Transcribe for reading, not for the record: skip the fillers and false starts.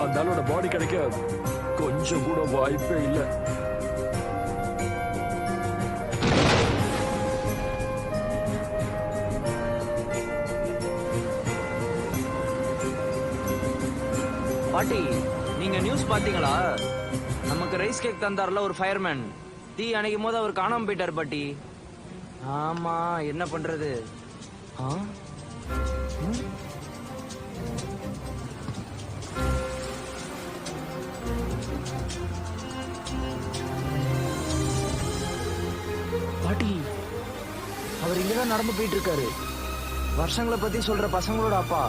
அந்த ஆளோட பாடி கிடைக்க கொஞ்சம் கூட வாய்ப்பே இல்லை. பாட்டி, நீங்க நியூஸ் பாத்தீங்களா? நமக்கு ரைஸ் கேக் தந்தார்ல ஒரு ஃபயர்மேன், தீ அணைக்கும் போது அவர் காணாம போயிட்டார் பாட்டி. ஆமா, என்ன பண்றது? பாட்டி, அவர் இங்கதான் நடந்து போயிட்டு இருக்காரு. வருஷங்களை பத்தி சொல்ற பசங்களோட அப்பா.